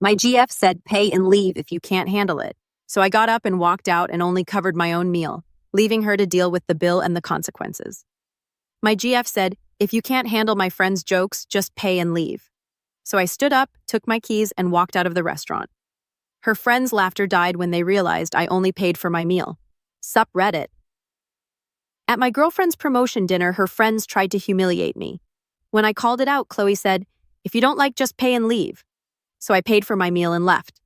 My GF said pay and leave if you can't handle it. So I got up and walked out and only covered my own meal, leaving her to deal with the bill and the consequences. My GF said, if you can't handle my friend's jokes, just pay and leave. So I stood up, took my keys, and walked out of the restaurant. Her friends' laughter died when they realized I only paid for my meal. Sup Reddit. At my girlfriend's promotion dinner, her friends tried to humiliate me. When I called it out, Chloe said, if you don't like, just pay and leave. So I paid for my meal and left.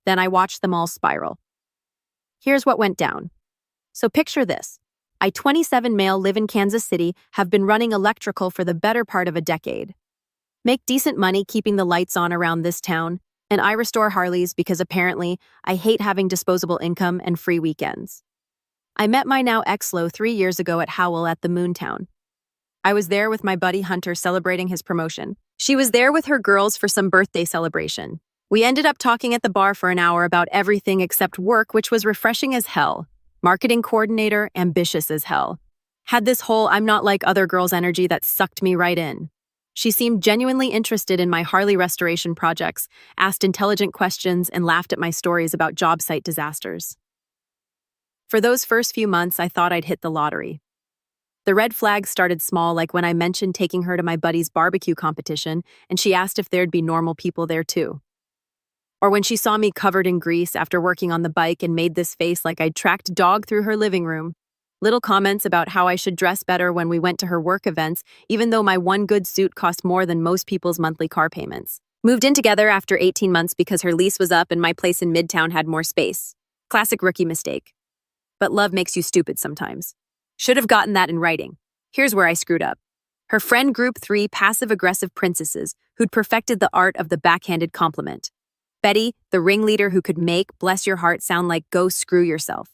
Then I watched them all spiral. Here's what went down. So picture this. I, 27 male, live in Kansas City, have been running electrical for the better part of a decade. Make decent money keeping the lights on around this town, and I restore Harleys because apparently I hate having disposable income and free weekends. I met my now ex-lo 3 years ago at Howell at the Moontown. I was there with my buddy Hunter celebrating his promotion. She was there with her girls for some birthday celebration. We ended up talking at the bar for an hour about everything except work, which was refreshing as hell. Marketing coordinator, ambitious as hell. Had this whole I'm not like other girls energy that sucked me right in. She seemed genuinely interested in my Harley restoration projects, asked intelligent questions, and laughed at my stories about job site disasters. For those first few months, I thought I'd hit the lottery. The red flags started small, like when I mentioned taking her to my buddy's barbecue competition, and she asked if there'd be normal people there too. Or when she saw me covered in grease after working on the bike and made this face like I'd tracked dog through her living room. Little comments about how I should dress better when we went to her work events, even though my one good suit cost more than most people's monthly car payments. Moved in together after 18 months because her lease was up and my place in Midtown had more space. Classic rookie mistake. But love makes you stupid sometimes. Should have gotten that in writing. Here's where I screwed up. Her friend group 3 passive-aggressive princesses who'd perfected the art of the backhanded compliment. Betty, the ringleader who could make bless your heart sound like go screw yourself.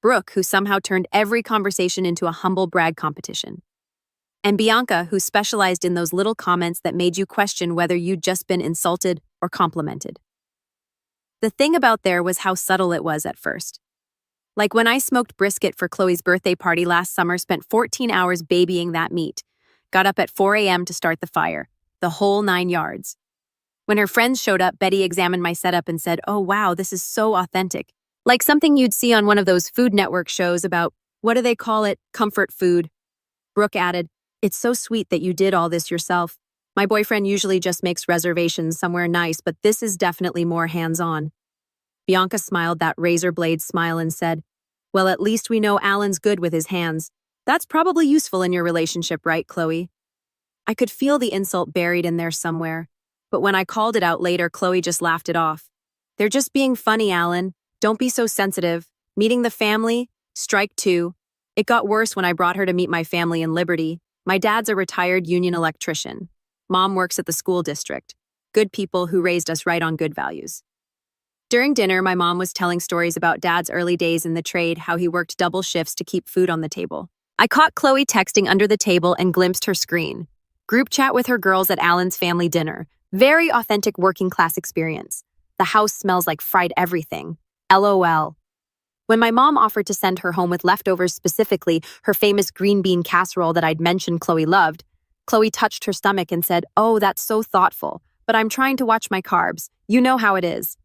Brooke, who somehow turned every conversation into a humble brag competition. And Bianca, who specialized in those little comments that made you question whether you'd just been insulted or complimented. The thing about there was how subtle it was at first. Like when I smoked brisket for Chloe's birthday party last summer, spent 14 hours babying that meat, got up at 4 a.m. to start the fire, the whole 9 yards. When her friends showed up, Betty examined my setup and said, oh wow, this is so authentic. Like something you'd see on one of those Food Network shows about, what do they call it, comfort food. Brooke added, it's so sweet that you did all this yourself. My boyfriend usually just makes reservations somewhere nice, but this is definitely more hands-on. Bianca smiled that razor blade smile and said, well, at least we know Alan's good with his hands. That's probably useful in your relationship, right, Chloe? I could feel the insult buried in there somewhere, but when I called it out later, Chloe just laughed it off. They're just being funny, Alan. Don't be so sensitive. Meeting the family? Strike 2. It got worse when I brought her to meet my family in Liberty. My dad's a retired union electrician. Mom works at the school district. Good people who raised us right on good values. During dinner, my mom was telling stories about Dad's early days in the trade, how he worked double shifts to keep food on the table. I caught Chloe texting under the table and glimpsed her screen. Group chat with her girls at Alan's family dinner. Very authentic working class experience. The house smells like fried everything. LOL. When my mom offered to send her home with leftovers, specifically her famous green bean casserole that I'd mentioned Chloe loved, Chloe touched her stomach and said, oh, that's so thoughtful, but I'm trying to watch my carbs. You know how it is.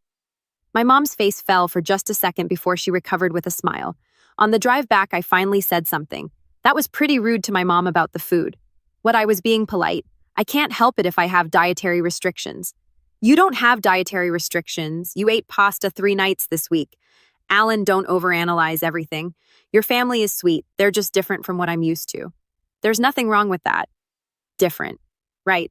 My mom's face fell for just a second before she recovered with a smile. On the drive back, I finally said something. That was pretty rude to my mom about the food. What, I was being polite. I can't help it if I have dietary restrictions. You don't have dietary restrictions. You ate pasta 3 nights this week. Alan, don't overanalyze everything. Your family is sweet. They're just different from what I'm used to. There's nothing wrong with that. Different. Right.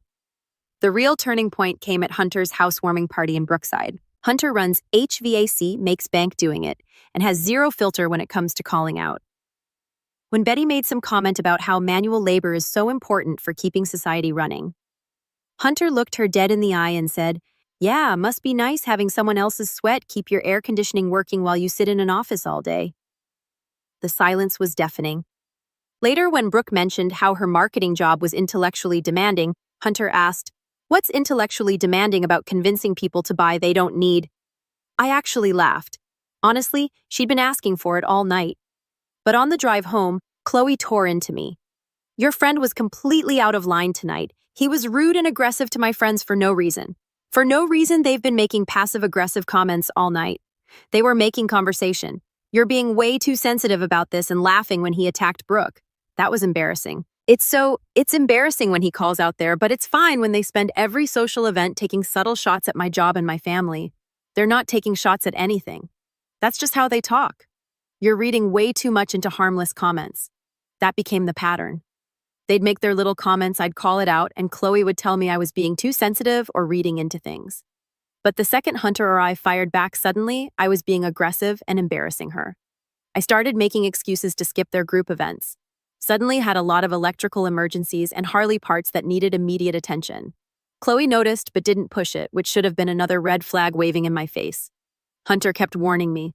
The real turning point came at Hunter's housewarming party in Brookside. Hunter runs HVAC, makes bank doing it, and has zero filter when it comes to calling out. When Betty made some comment about how manual labor is so important for keeping society running, Hunter looked her dead in the eye and said, yeah, must be nice having someone else's sweat keep your air conditioning working while you sit in an office all day. The silence was deafening. Later, when Brooke mentioned how her marketing job was intellectually demanding, Hunter asked, what's intellectually demanding about convincing people to buy they don't need? I actually laughed. Honestly, she'd been asking for it all night. But on the drive home, Chloe tore into me. Your friend was completely out of line tonight. He was rude and aggressive to my friends for no reason. For no reason, they've been making passive-aggressive comments all night. They were making conversation. You're being way too sensitive about this and laughing when he attacked Brooke. That was embarrassing. It's embarrassing when he calls out there, but it's fine when they spend every social event taking subtle shots at my job and my family. They're not taking shots at anything. That's just how they talk. You're reading way too much into harmless comments. That became the pattern. They'd make their little comments, I'd call it out, and Chloe would tell me I was being too sensitive or reading into things. But the second Hunter or I fired back suddenly, I was being aggressive and embarrassing her. I started making excuses to skip their group events. Suddenly had a lot of electrical emergencies and Harley parts that needed immediate attention. Chloe noticed but didn't push it, which should have been another red flag waving in my face. Hunter kept warning me.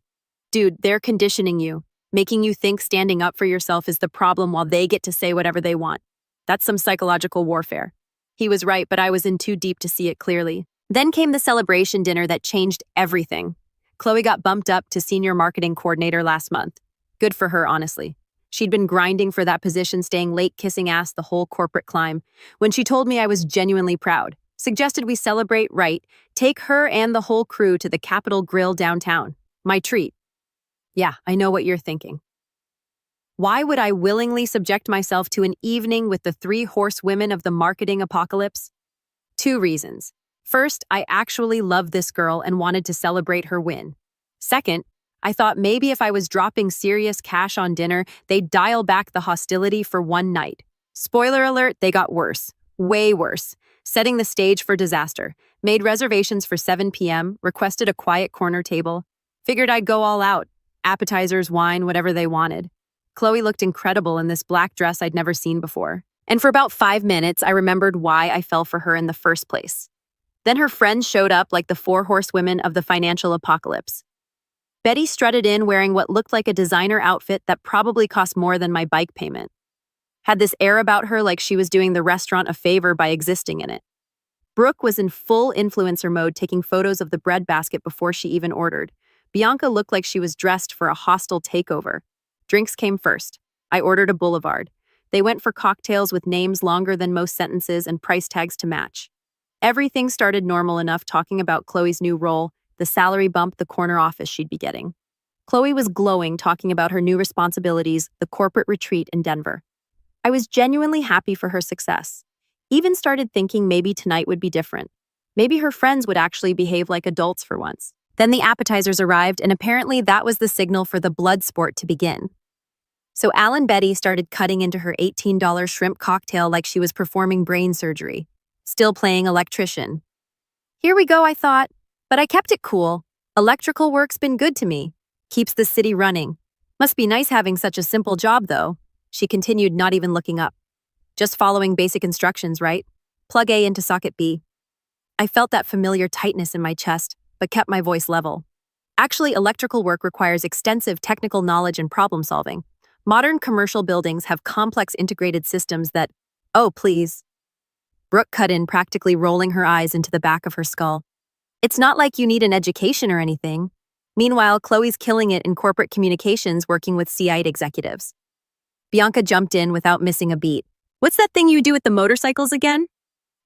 Dude, they're conditioning you, making you think standing up for yourself is the problem while they get to say whatever they want. That's some psychological warfare. He was right, but I was in too deep to see it clearly. Then came the celebration dinner that changed everything. Chloe got bumped up to senior marketing coordinator last month. Good for her, honestly. She'd been grinding for that position, staying late, kissing ass the whole corporate climb. When she told me I was genuinely proud, suggested we celebrate right, take her and the whole crew to the Capitol Grill downtown. My treat. Yeah, I know what you're thinking. Why would I willingly subject myself to an evening with the three horsewomen of the marketing apocalypse? 2 reasons. First, I actually love this girl and wanted to celebrate her win. Second, I thought maybe if I was dropping serious cash on dinner, they'd dial back the hostility for one night. Spoiler alert, they got worse. Way worse. Setting the stage for disaster. Made reservations for 7 p.m., requested a quiet corner table. Figured I'd go all out. Appetizers, wine, whatever they wanted. Chloe looked incredible in this black dress I'd never seen before. And for about 5 minutes, I remembered why I fell for her in the first place. Then her friends showed up like the 4 horsewomen of the financial apocalypse. Betty strutted in wearing what looked like a designer outfit that probably cost more than my bike payment. Had this air about her like she was doing the restaurant a favor by existing in it. Brooke was in full influencer mode, taking photos of the bread basket before she even ordered. Bianca looked like she was dressed for a hostile takeover. Drinks came first. I ordered a Boulevard. They went for cocktails with names longer than most sentences and price tags to match. Everything started normal enough, talking about Chloe's new role, the salary bump, the corner office she'd be getting. Chloe was glowing, talking about her new responsibilities, the corporate retreat in Denver. I was genuinely happy for her success. Even started thinking maybe tonight would be different. Maybe her friends would actually behave like adults for once. Then the appetizers arrived, and apparently that was the signal for the blood sport to begin. So Alan Betty started cutting into her $18 shrimp cocktail like she was performing brain surgery, still playing electrician. Here we go, I thought, but I kept it cool. Electrical work's been good to me. Keeps the city running. Must be nice having such a simple job, though. She continued, not even looking up. Just following basic instructions, right? Plug A into socket B. I felt that familiar tightness in my chest, but kept my voice level. Actually, electrical work requires extensive technical knowledge and problem solving. Modern commercial buildings have complex integrated systems that, oh, please. Brooke cut in, practically rolling her eyes into the back of her skull. It's not like you need an education or anything. Meanwhile, Chloe's killing it in corporate communications, working with CI executives. Bianca jumped in without missing a beat. What's that thing you do with the motorcycles again?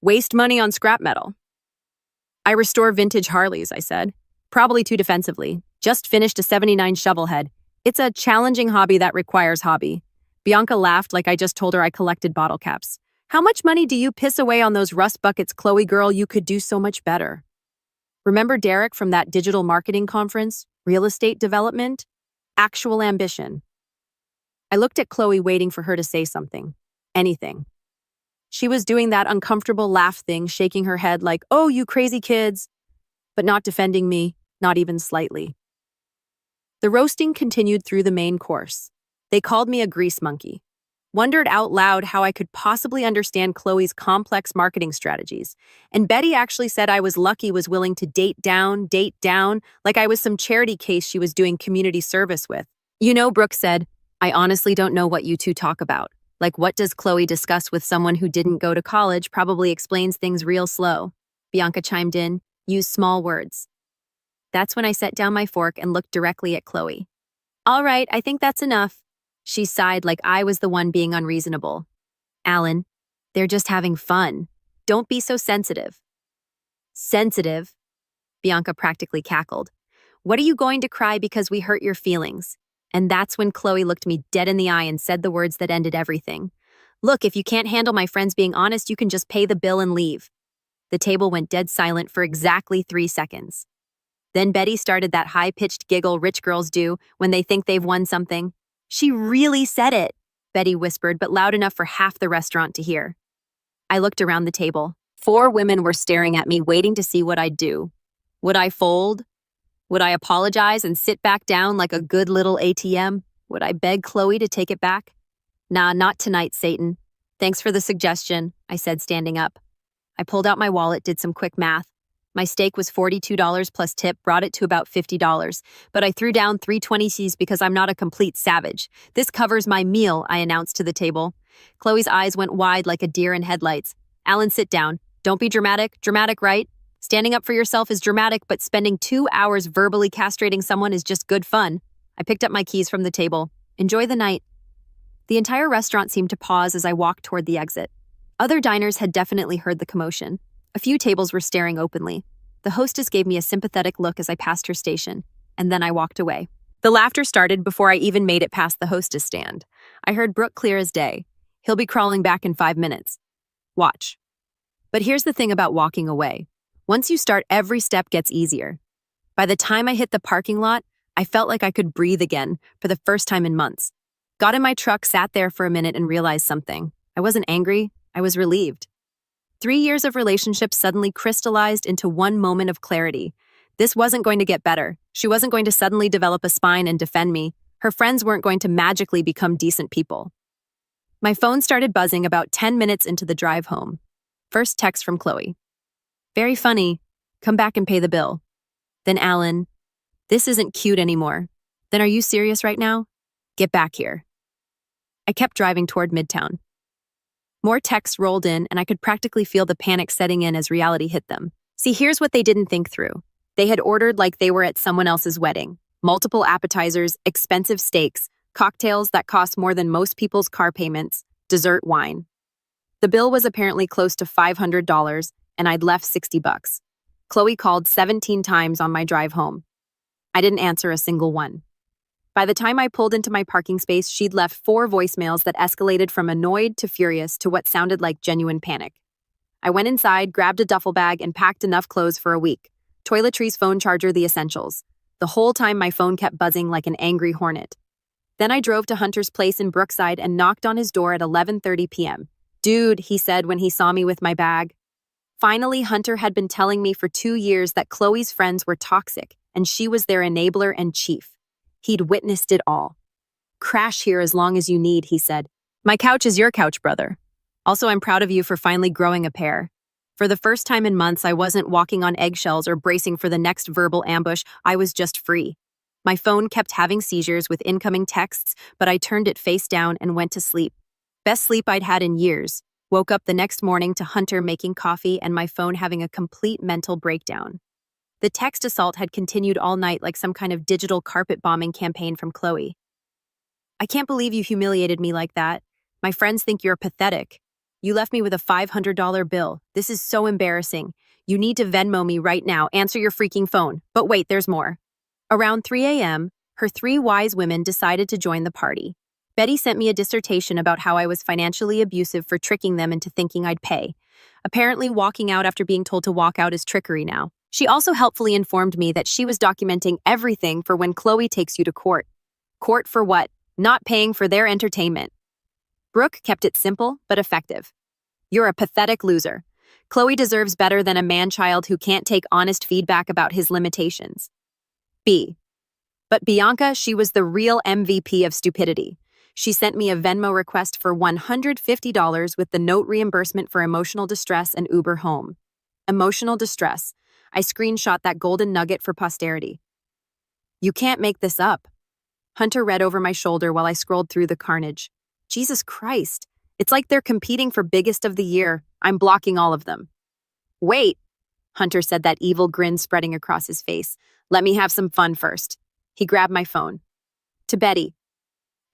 Waste money on scrap metal. I restore vintage Harleys, I said. Probably too defensively. Just finished a 79 Shovelhead. It's a challenging hobby that requires hobby. Bianca laughed like I just told her I collected bottle caps. How much money do you piss away on those rust buckets, Chloe girl? You could do so much better. Remember Derek from that digital marketing conference? Real estate development? Actual ambition. I looked at Chloe, waiting for her to say something. Anything. She was doing that uncomfortable laugh thing, shaking her head like, oh, you crazy kids, but not defending me, not even slightly. The roasting continued through the main course. They called me a grease monkey. Wondered out loud how I could possibly understand Chloe's complex marketing strategies. And Betty actually said I was lucky, was willing to date down, like I was some charity case she was doing community service with. You know, Brooke said, I honestly don't know what you two talk about. Like, what does Chloe discuss with someone who didn't go to college? Probably explains things real slow. Bianca chimed in, use small words. That's when I set down my fork and looked directly at Chloe. All right, I think that's enough. She sighed like I was the one being unreasonable. Alan, they're just having fun. Don't be so sensitive. Sensitive, Bianca practically cackled. What are you going to cry because we hurt your feelings? And that's when Chloe looked me dead in the eye and said the words that ended everything. Look, if you can't handle my friends being honest, you can just pay the bill and leave. The table went dead silent for exactly 3 seconds. Then Betty started that high-pitched giggle rich girls do when they think they've won something. She really said it, Betty whispered, but loud enough for half the restaurant to hear. I looked around the table. 4 women were staring at me, waiting to see what I'd do. Would I fold? Would I apologize and sit back down like a good little ATM? Would I beg Chloe to take it back? Nah, not tonight, Satan. Thanks for the suggestion, I said, standing up. I pulled out my wallet, did some quick math. My steak was $42 plus tip, brought it to about $50, but I threw down 320s because I'm not a complete savage. This covers my meal, I announced to the table. Chloe's eyes went wide like a deer in headlights. Alan, sit down. Don't be dramatic. Dramatic, right? Standing up for yourself is dramatic, but spending 2 hours verbally castrating someone is just good fun. I picked up my keys from the table. Enjoy the night. The entire restaurant seemed to pause as I walked toward the exit. Other diners had definitely heard the commotion. A few tables were staring openly. The hostess gave me a sympathetic look as I passed her station, and then I walked away. The laughter started before I even made it past the hostess stand. I heard Brooke clear as day. He'll be crawling back in 5 minutes. Watch. But here's the thing about walking away. Once you start, every step gets easier. By the time I hit the parking lot, I felt like I could breathe again for the first time in months. Got in my truck, sat there for a minute, and realized something. I wasn't angry, I was relieved. 3 years of relationship suddenly crystallized into one moment of clarity. This wasn't going to get better. She wasn't going to suddenly develop a spine and defend me. Her friends weren't going to magically become decent people. My phone started buzzing about 10 minutes into the drive home. First text from Chloe. Very funny. Come back and pay the bill. Then Alan. This isn't cute anymore. Then are you serious right now? Get back here. I kept driving toward Midtown. More texts rolled in, and I could practically feel the panic setting in as reality hit them. See, here's what they didn't think through. They had ordered like they were at someone else's wedding. Multiple appetizers, expensive steaks, cocktails that cost more than most people's car payments, dessert, wine. The bill was apparently close to $500, and I'd left $60. Chloe called 17 times on my drive home. I didn't answer a single one. By the time I pulled into my parking space, she'd left 4 voicemails that escalated from annoyed to furious to what sounded like genuine panic. I went inside, grabbed a duffel bag, and packed enough clothes for a week. Toiletries, phone charger, the essentials. The whole time my phone kept buzzing like an angry hornet. Then I drove to Hunter's place in Brookside and knocked on his door at 11:30 p.m. Dude, he said when he saw me with my bag. Finally, Hunter had been telling me for 2 years that Chloe's friends were toxic, and she was their enabler and chief. He'd witnessed it all. Crash here as long as you need, he said. My couch is your couch, brother. Also, I'm proud of you for finally growing a pair. For the first time in months, I wasn't walking on eggshells or bracing for the next verbal ambush. I was just free. My phone kept having seizures with incoming texts, but I turned it face down and went to sleep. Best sleep I'd had in years. Woke up the next morning to Hunter making coffee and my phone having a complete mental breakdown. The text assault had continued all night like some kind of digital carpet bombing campaign from Chloe. I can't believe you humiliated me like that. My friends think you're pathetic. You left me with a $500 bill. This is so embarrassing. You need to Venmo me right now. Answer your freaking phone. But wait, there's more. Around 3 a.m., her 3 wise women decided to join the party. Betty sent me a dissertation about how I was financially abusive for tricking them into thinking I'd pay. Apparently, walking out after being told to walk out is trickery now. She also helpfully informed me that she was documenting everything for when Chloe takes you to court. Court for what? Not paying for their entertainment. Brooke kept it simple but effective. You're a pathetic loser. Chloe deserves better than a man-child who can't take honest feedback about his limitations. B. But Bianca, she was the real MVP of stupidity. She sent me a Venmo request for $150 with the note reimbursement for emotional distress and Uber home. Emotional distress. I screenshot that golden nugget for posterity. You can't make this up. Hunter read over my shoulder while I scrolled through the carnage. Jesus Christ. It's like they're competing for biggest of the year. I'm blocking all of them. Wait, Hunter said, that evil grin spreading across his face. Let me have some fun first. He grabbed my phone. To Betty.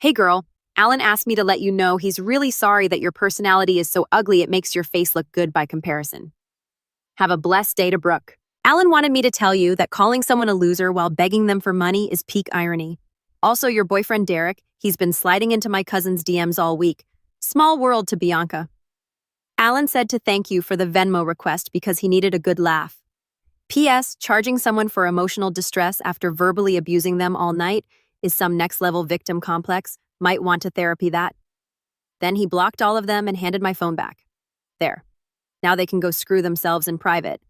Hey girl, Alan asked me to let you know he's really sorry that your personality is so ugly it makes your face look good by comparison. Have a blessed day to Brooke. Alan wanted me to tell you that calling someone a loser while begging them for money is peak irony. Also, your boyfriend Derek, he's been sliding into my cousin's DMs all week. Small world to Bianca. Alan said to thank you for the Venmo request because he needed a good laugh. P.S. Charging someone for emotional distress after verbally abusing them all night is some next-level victim complex. Might want to therapy that. Then he blocked all of them and handed my phone back. There. Now they can go screw themselves in private.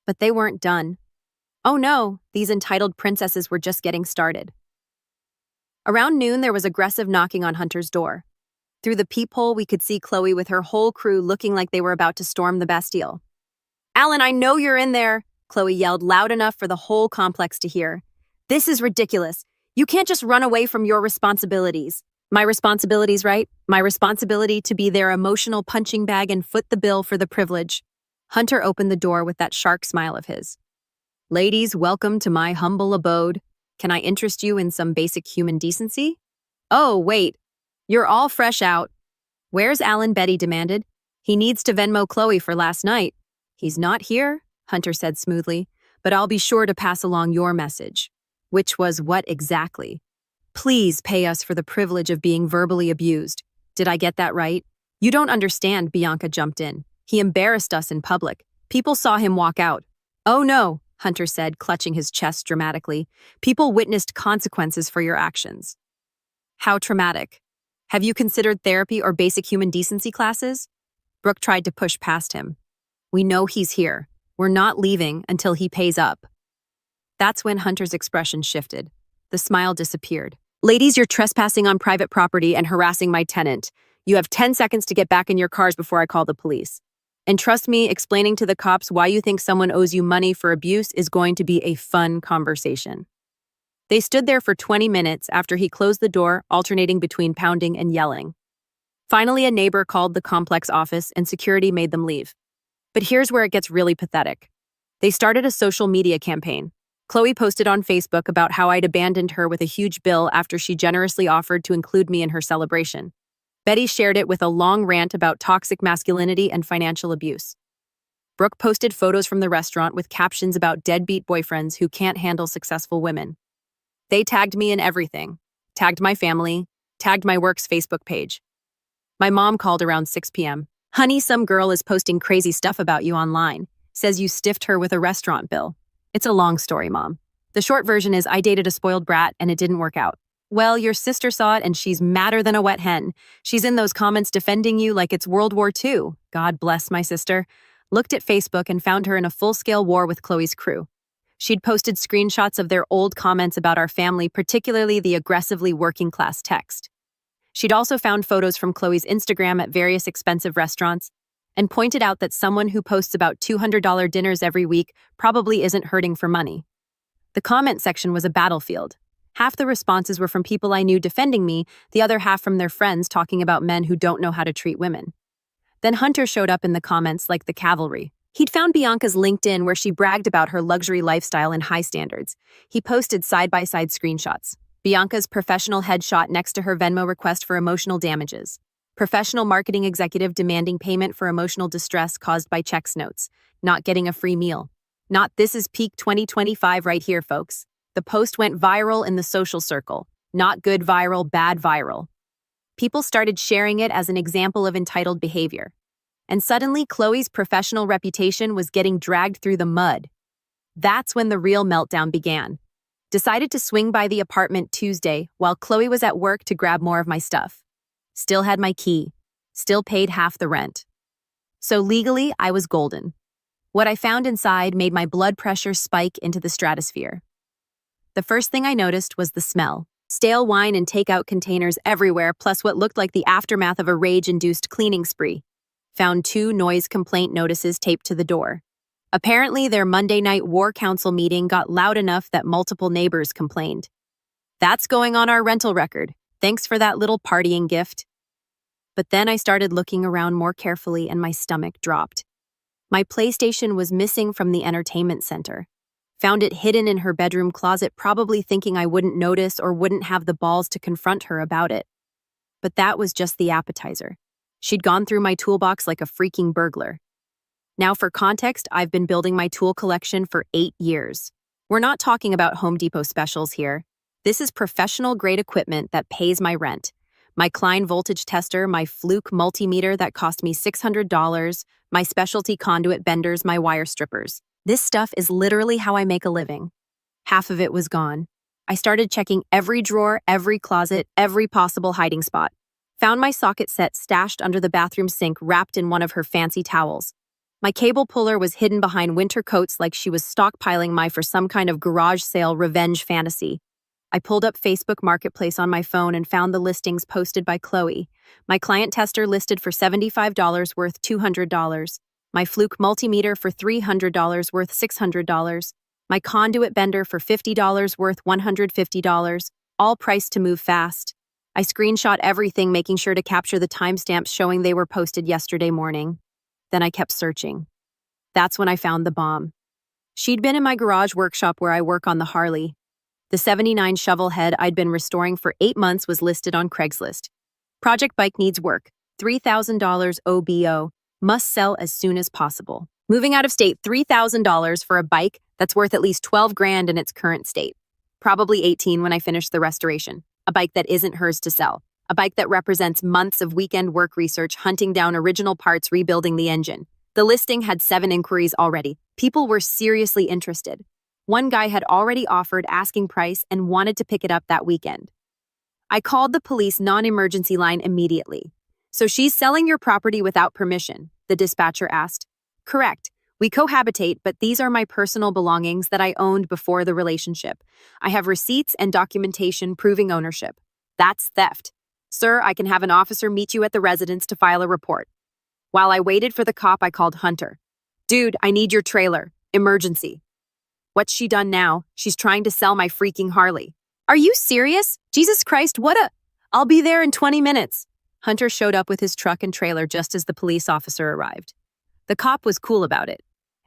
But they weren't done. Oh no, these entitled princesses were just getting started. Around noon, there was aggressive knocking on Hunter's door. Through the peephole, we could see Chloe with her whole crew looking like they were about to storm the Bastille. Alan, I know you're in there, Chloe yelled loud enough for the whole complex to hear. This is ridiculous. You can't just run away from your responsibilities. My responsibilities, right? My responsibility to be their emotional punching bag and foot the bill for the privilege. Hunter opened the door with that shark smile of his. Ladies, welcome to my humble abode. Can I interest you in some basic human decency? Oh, wait. You're all fresh out. Where's Alan? Betty demanded. He needs to Venmo Chloe for last night. He's not here, Hunter said smoothly, but I'll be sure to pass along your message. Which was what exactly? Please pay us for the privilege of being verbally abused. Did I get that right? You don't understand, Bianca jumped in. He embarrassed us in public. People saw him walk out. Oh no, Hunter said, clutching his chest dramatically. People witnessed consequences for your actions. How traumatic. Have you considered therapy or basic human decency classes? Brooke tried to push past him. We know he's here. We're not leaving until he pays up. That's when Hunter's expression shifted. The smile disappeared. Ladies, you're trespassing on private property and harassing my tenant. You have 10 seconds to get back in your cars before I call the police. And trust me, explaining to the cops why you think someone owes you money for abuse is going to be a fun conversation. They stood there for 20 minutes after he closed the door, alternating between pounding and yelling. Finally, a neighbor called the complex office and security made them leave. But here's where it gets really pathetic. They started a social media campaign. Chloe posted on Facebook about how I'd abandoned her with a huge bill after she generously offered to include me in her celebration. Betty shared it with a long rant about toxic masculinity and financial abuse. Brooke posted photos from the restaurant with captions about deadbeat boyfriends who can't handle successful women. They tagged me in everything. Tagged my family. Tagged my work's Facebook page. My mom called around 6 p.m. Honey, some girl is posting crazy stuff about you online. Says you stiffed her with a restaurant bill. It's a long story, Mom. The short version is I dated a spoiled brat and it didn't work out. Well, your sister saw it and she's madder than a wet hen. She's in those comments defending you like it's World War II. God bless my sister. Looked at Facebook and found her in a full-scale war with Chloe's crew. She'd posted screenshots of their old comments about our family, particularly the aggressively working-class text. She'd also found photos from Chloe's Instagram at various expensive restaurants and pointed out that someone who posts about $200 dinners every week probably isn't hurting for money. The comment section was a battlefield. Half the responses were from people I knew defending me, the other half from their friends talking about men who don't know how to treat women. Then Hunter showed up in the comments like the cavalry. He'd found Bianca's LinkedIn where she bragged about her luxury lifestyle and high standards. He posted side-by-side screenshots. Bianca's professional headshot next to her Venmo request for emotional damages. Professional marketing executive demanding payment for emotional distress caused by checks notes. Not getting a free meal. Not this is peak 2025 right here, folks. The post went viral in the social circle. Not good viral, bad viral. People started sharing it as an example of entitled behavior. And suddenly, Chloe's professional reputation was getting dragged through the mud. That's when the real meltdown began. Decided to swing by the apartment Tuesday while Chloe was at work to grab more of my stuff. Still had my key. Still paid half the rent. So legally, I was golden. What I found inside made my blood pressure spike into the stratosphere. The first thing I noticed was the smell. Stale wine and takeout containers everywhere, plus what looked like the aftermath of a rage-induced cleaning spree. Found 2 noise complaint notices taped to the door. Apparently, their Monday night war council meeting got loud enough that multiple neighbors complained. That's going on our rental record. Thanks for that little partying gift. But then I started looking around more carefully and my stomach dropped. My PlayStation was missing from the entertainment center. Found it hidden in her bedroom closet, probably thinking I wouldn't notice or wouldn't have the balls to confront her about it. But that was just the appetizer. She'd gone through my toolbox like a freaking burglar. Now, for context, I've been building my tool collection for 8 years. We're not talking about Home Depot specials here. This is professional-grade equipment that pays my rent. My Klein voltage tester, my Fluke multimeter that cost me $600, my specialty conduit benders, my wire strippers. This stuff is literally how I make a living. Half of it was gone. I started checking every drawer, every closet, every possible hiding spot. Found my socket set stashed under the bathroom sink wrapped in one of her fancy towels. My cable puller was hidden behind winter coats like she was stockpiling my for some kind of garage sale revenge fantasy. I pulled up Facebook Marketplace on my phone and found the listings posted by Chloe. My client tester listed for $75 worth $200. My Fluke multimeter for $300 worth $600. My conduit bender for $50 worth $150, all priced to move fast. I screenshot everything, making sure to capture the timestamps showing they were posted yesterday morning. Then I kept searching. That's when I found the bomb. She'd been in my garage workshop where I work on the Harley. The '79 shovel head I'd been restoring for 8 months was listed on Craigslist. Project bike needs work. $3,000 OBO. Must sell as soon as possible. Moving out of state, $3,000 for a bike that's worth at least 12 grand in its current state. Probably 18 when I finish the restoration. A bike that isn't hers to sell. A bike that represents months of weekend work research, hunting down original parts, rebuilding the engine. The listing had 7 inquiries already. People were seriously interested. One guy had already offered asking price and wanted to pick it up that weekend. I called the police non-emergency line immediately. "So she's selling your property without permission?" the dispatcher asked. "Correct. We cohabitate, but these are my personal belongings that I owned before the relationship. I have receipts and documentation proving ownership. That's theft. Sir, I can have an officer meet you at the residence to file a report." While I waited for the cop, I called Hunter. "Dude, I need your trailer. Emergency." "What's she done now? She's trying to sell my freaking Harley." "Are you serious? Jesus Christ, I'll be there in 20 minutes. Hunter showed up with his truck and trailer just as the police officer arrived. The cop was cool about it.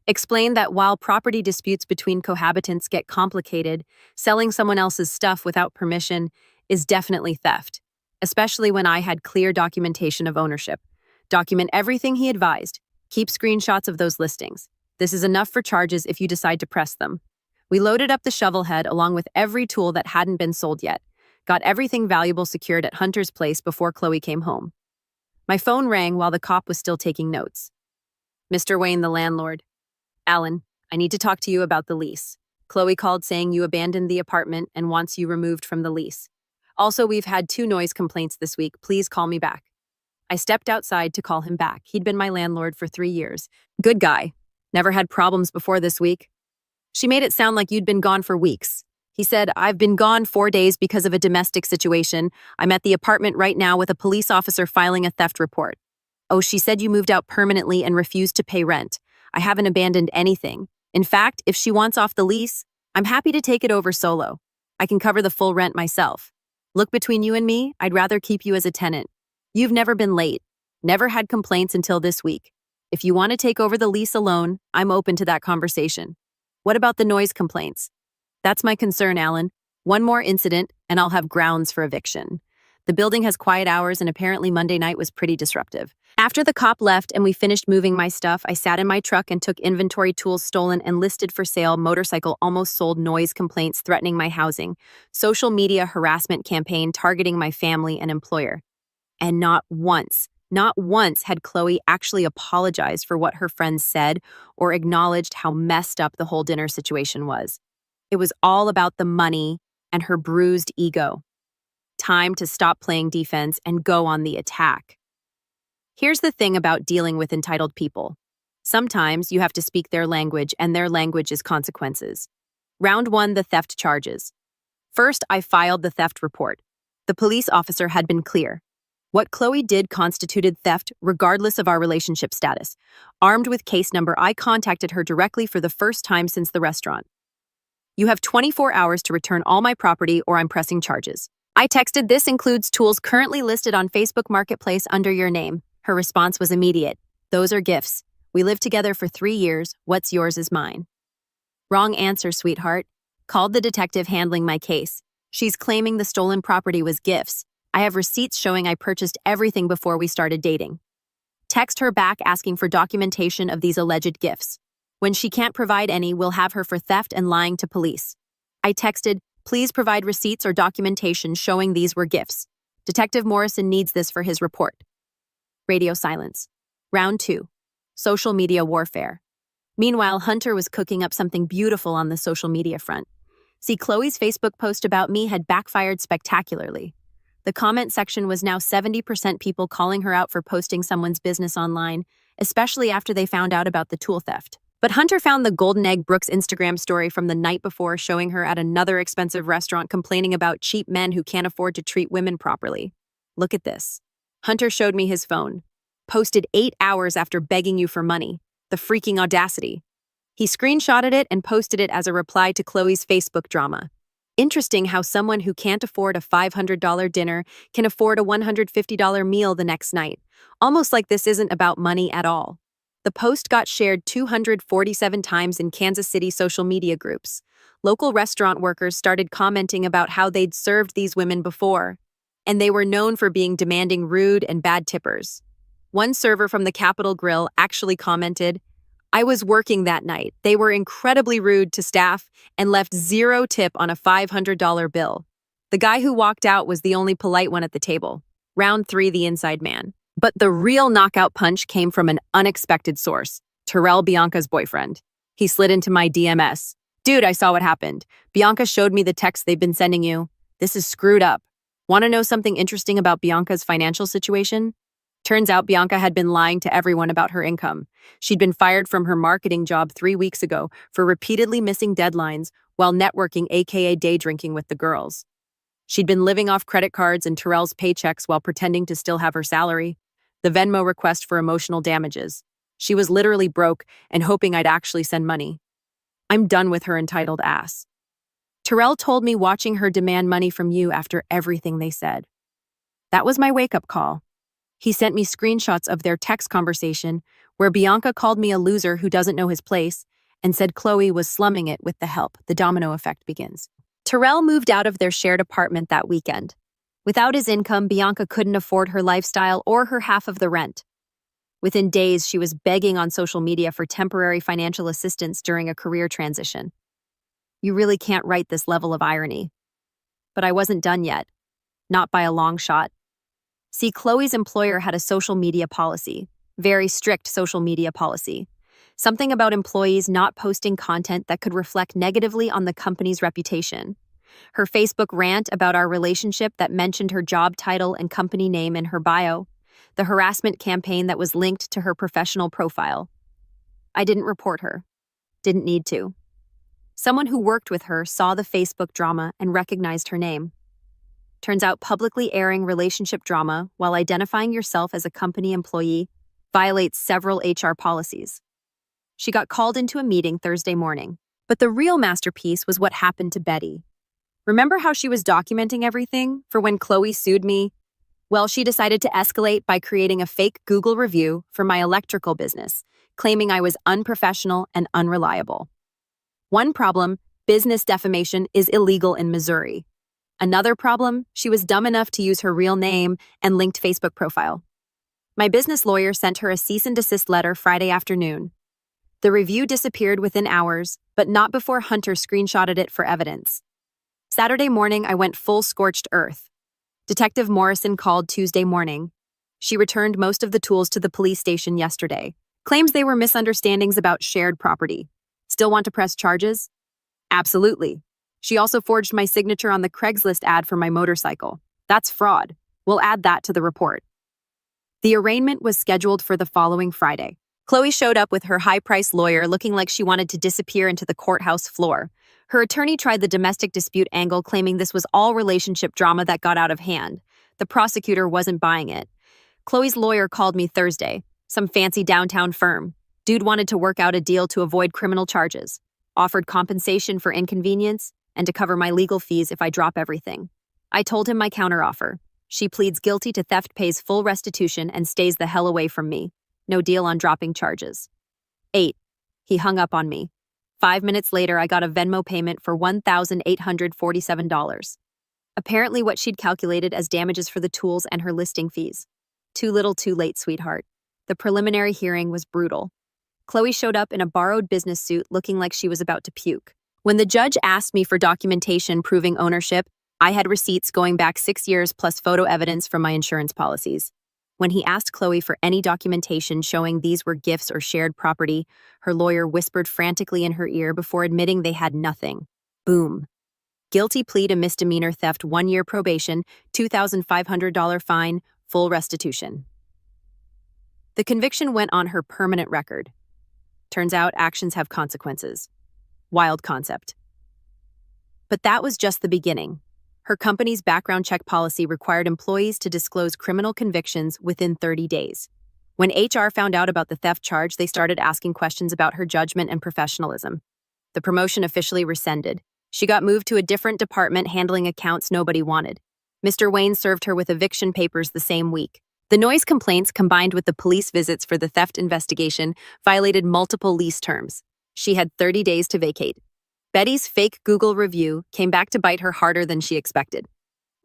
Explained that while property disputes between cohabitants get complicated, selling someone else's stuff without permission is definitely theft, especially when I had clear documentation of ownership. Document everything he advised. Keep screenshots of those listings. This is enough for charges if you decide to press them. We loaded up the shovel head along with every tool that hadn't been sold yet. Got everything valuable secured at Hunter's place before Chloe came home. My phone rang while the cop was still taking notes. "Mr. Wayne, the landlord. Alan, I need to talk to you about the lease. Chloe called saying you abandoned the apartment and wants you removed from the lease. Also, we've had 2 noise complaints this week. Please call me back." I stepped outside to call him back. He'd been my landlord for 3 years. Good guy. Never had problems before this week. "She made it sound like you'd been gone for weeks." He said, "I've been gone 4 days because of a domestic situation. I'm at the apartment right now with a police officer filing a theft report." "Oh, she said you moved out permanently and refused to pay rent. I haven't abandoned anything. In fact, if she wants off the lease, I'm happy to take it over solo. I can cover the full rent myself. Look, between you and me, I'd rather keep you as a tenant. You've never been late. Never had complaints until this week. If you want to take over the lease alone, I'm open to that conversation." "What about the noise complaints?" "That's my concern, Alan. One more incident, and I'll have grounds for eviction. The building has quiet hours, and apparently Monday night was pretty disruptive." After the cop left and we finished moving my stuff, I sat in my truck and took inventory, tools stolen and listed for sale, motorcycle almost sold, noise complaints threatening my housing, social media harassment campaign targeting my family and employer. And not once had Chloe actually apologized for what her friends said or acknowledged how messed up the whole dinner situation was. It was all about the money and her bruised ego. Time to stop playing defense and go on the attack. Here's the thing about dealing with entitled people. Sometimes you have to speak their language, and their language is consequences. Round 1, the theft charges. First, I filed the theft report. The police officer had been clear. What Chloe did constituted theft regardless of our relationship status. Armed with case number, I contacted her directly for the first time since the restaurant. "You have 24 hours to return all my property or I'm pressing charges." I texted, "This includes tools currently listed on Facebook Marketplace under your name." Her response was immediate. "Those are gifts. We lived together for 3 years. What's yours is mine." Wrong answer, sweetheart. Called the detective handling my case. She's claiming the stolen property was gifts. I have receipts showing I purchased everything before we started dating. Text her back asking for documentation of these alleged gifts. When she can't provide any, we'll have her for theft and lying to police. I texted, please provide receipts or documentation showing these were gifts. Detective Morrison needs this for his report. Radio silence. Round 2. Social media warfare. Meanwhile, Hunter was cooking up something beautiful on the social media front. See, Chloe's Facebook post about me had backfired spectacularly. The comment section was now 70% people calling her out for posting someone's business online, especially after they found out about the tool theft. But Hunter found the Golden Egg Brooks Instagram story from the night before showing her at another expensive restaurant complaining about cheap men who can't afford to treat women properly. Look at this. Hunter showed me his phone. Posted 8 hours after begging you for money. The freaking audacity. He screenshotted it and posted it as a reply to Chloe's Facebook drama. Interesting how someone who can't afford a $500 dinner can afford a $150 meal the next night. Almost like this isn't about money at all. The post got shared 247 times in Kansas City social media groups. Local restaurant workers started commenting about how they'd served these women before, and they were known for being demanding, rude, and bad tippers. One server from the Capitol Grill actually commented, I was working that night. They were incredibly rude to staff and left 0 tip on a $500 bill. The guy who walked out was the only polite one at the table. Round 3, the inside man. But the real knockout punch came from an unexpected source, Terrell, Bianca's boyfriend. He slid into my DMs. Dude, I saw what happened. Bianca showed me the text they've been sending you. This is screwed up. Want to know something interesting about Bianca's financial situation? Turns out Bianca had been lying to everyone about her income. She'd been fired from her marketing job 3 weeks ago for repeatedly missing deadlines while networking, aka day drinking with the girls. She'd been living off credit cards and Terrell's paychecks while pretending to still have her salary. The Venmo request for emotional damages. She was literally broke and hoping I'd actually send money. I'm done with her entitled ass. Terrell told me watching her demand money from you after everything they said. That was my wake-up call. He sent me screenshots of their text conversation where Bianca called me a loser who doesn't know his place and said Chloe was slumming it with the help. The domino effect begins. Terrell moved out of their shared apartment that weekend. Without his income, Bianca couldn't afford her lifestyle or her half of the rent. Within days, she was begging on social media for temporary financial assistance during a career transition. You really can't write this level of irony. But I wasn't done yet. Not by a long shot. See, Chloe's employer had a social media policy, very strict social media policy. Something about employees not posting content that could reflect negatively on the company's reputation. Her Facebook rant about our relationship that mentioned her job title and company name in her bio. The harassment campaign that was linked to her professional profile. I didn't report her. Didn't need to. Someone who worked with her saw the Facebook drama and recognized her name. Turns out publicly airing relationship drama while identifying yourself as a company employee violates several HR policies. She got called into a meeting Thursday morning. But the real masterpiece was what happened to Betty. Remember how she was documenting everything for when Chloe sued me? Well, she decided to escalate by creating a fake Google review for my electrical business, claiming I was unprofessional and unreliable. One problem, business defamation is illegal in Missouri. Another problem, she was dumb enough to use her real name and linked Facebook profile. My business lawyer sent her a cease and desist letter Friday afternoon. The review disappeared within hours, but not before Hunter screenshotted it for evidence. Saturday morning, I went full scorched earth. Detective Morrison called Tuesday morning. She returned most of the tools to the police station yesterday. Claims they were misunderstandings about shared property. Still want to press charges? Absolutely. She also forged my signature on the Craigslist ad for my motorcycle. That's fraud. We'll add that to the report. The arraignment was scheduled for the following Friday. Chloe showed up with her high-priced lawyer looking like she wanted to disappear into the courthouse floor. Her attorney tried the domestic dispute angle, claiming this was all relationship drama that got out of hand. The prosecutor wasn't buying it. Chloe's lawyer called me Thursday, some fancy downtown firm. Dude wanted to work out a deal to avoid criminal charges, offered compensation for inconvenience, and to cover my legal fees if I drop everything. I told him my counteroffer. She pleads guilty to theft, pays full restitution, and stays the hell away from me. No deal on dropping charges. 8. He hung up on me. 5 minutes later, I got a Venmo payment for $1,847. Apparently what she'd calculated as damages for the tools and her listing fees. Too little, too late, sweetheart. The preliminary hearing was brutal. Chloe showed up in a borrowed business suit looking like she was about to puke. When the judge asked me for documentation proving ownership, I had receipts going back 6 years plus photo evidence from my insurance policies. When he asked Chloe for any documentation showing these were gifts or shared property, her lawyer whispered frantically in her ear before admitting they had nothing. Boom. Guilty plea to misdemeanor theft, 1-year probation, $2,500 fine, full restitution. The conviction went on her permanent record. Turns out actions have consequences. Wild concept. But that was just the beginning. Her company's background check policy required employees to disclose criminal convictions within 30 days. When HR found out about the theft charge, they started asking questions about her judgment and professionalism. The promotion officially rescinded. She got moved to a different department handling accounts nobody wanted. Mr. Wayne served her with eviction papers the same week. The noise complaints combined with the police visits for the theft investigation violated multiple lease terms. She had 30 days to vacate. Betty's fake Google review came back to bite her harder than she expected.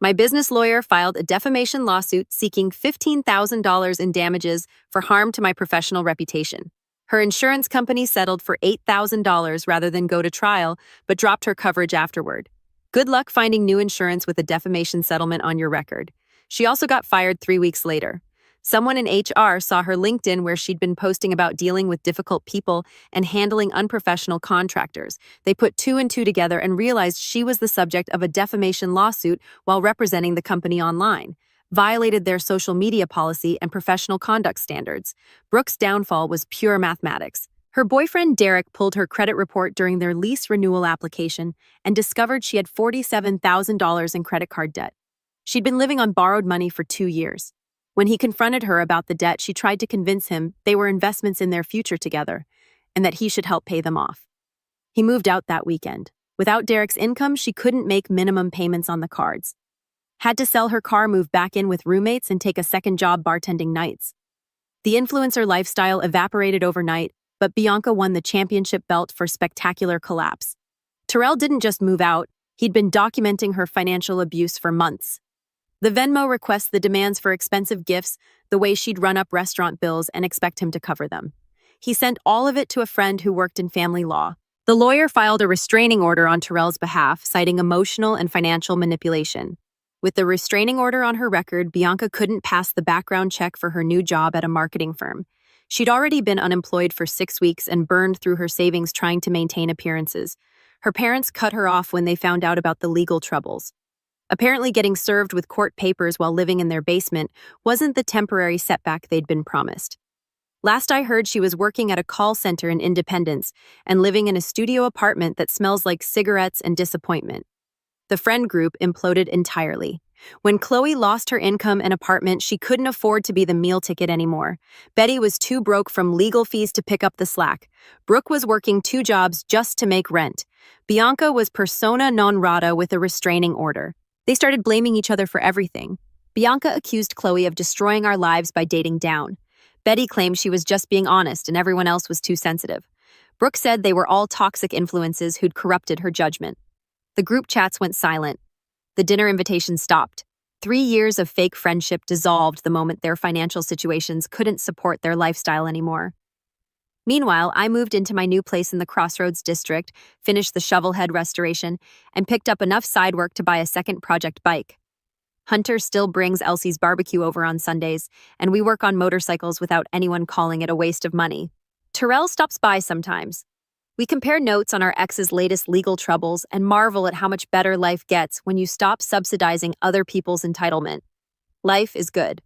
My business lawyer filed a defamation lawsuit seeking $15,000 in damages for harm to my professional reputation. Her insurance company settled for $8,000 rather than go to trial, but dropped her coverage afterward. Good luck finding new insurance with a defamation settlement on your record. She also got fired 3 weeks later. Someone in HR saw her LinkedIn where she'd been posting about dealing with difficult people and handling unprofessional contractors. They put 2 and 2 together and realized she was the subject of a defamation lawsuit while representing the company online, violated their social media policy and professional conduct standards. Brooke's downfall was pure mathematics. Her boyfriend Derek pulled her credit report during their lease renewal application and discovered she had $47,000 in credit card debt. She'd been living on borrowed money for 2 years. When he confronted her about the debt, she tried to convince him they were investments in their future together and that he should help pay them off. He moved out that weekend. Without Derek's income, she couldn't make minimum payments on the cards. Had to sell her car, move back in with roommates, and take a second job bartending nights. The influencer lifestyle evaporated overnight, but Bianca won the championship belt for spectacular collapse. Terrell didn't just move out, he'd been documenting her financial abuse for months. The Venmo requests, the demands for expensive gifts, the way she'd run up restaurant bills and expect him to cover them. He sent all of it to a friend who worked in family law. The lawyer filed a restraining order on Terrell's behalf, citing emotional and financial manipulation. With the restraining order on her record, Bianca couldn't pass the background check for her new job at a marketing firm. She'd already been unemployed for 6 weeks and burned through her savings trying to maintain appearances. Her parents cut her off when they found out about the legal troubles. Apparently, getting served with court papers while living in their basement wasn't the temporary setback they'd been promised. Last I heard, she was working at a call center in Independence and living in a studio apartment that smells like cigarettes and disappointment. The friend group imploded entirely. When Chloe lost her income and apartment, she couldn't afford to be the meal ticket anymore. Betty was too broke from legal fees to pick up the slack. Brooke was working 2 jobs just to make rent. Bianca was persona non grata with a restraining order. They started blaming each other for everything. Bianca accused Chloe of destroying our lives by dating down. Betty claimed she was just being honest and everyone else was too sensitive. Brooke said they were all toxic influences who'd corrupted her judgment. The group chats went silent. The dinner invitations stopped. 3 years of fake friendship dissolved the moment their financial situations couldn't support their lifestyle anymore. Meanwhile, I moved into my new place in the Crossroads district, finished the shovelhead restoration, and picked up enough side work to buy a second project bike. Hunter still brings Elsie's barbecue over on Sundays, and we work on motorcycles without anyone calling it a waste of money. Terrell stops by sometimes. We compare notes on our ex's latest legal troubles and marvel at how much better life gets when you stop subsidizing other people's entitlement. Life is good.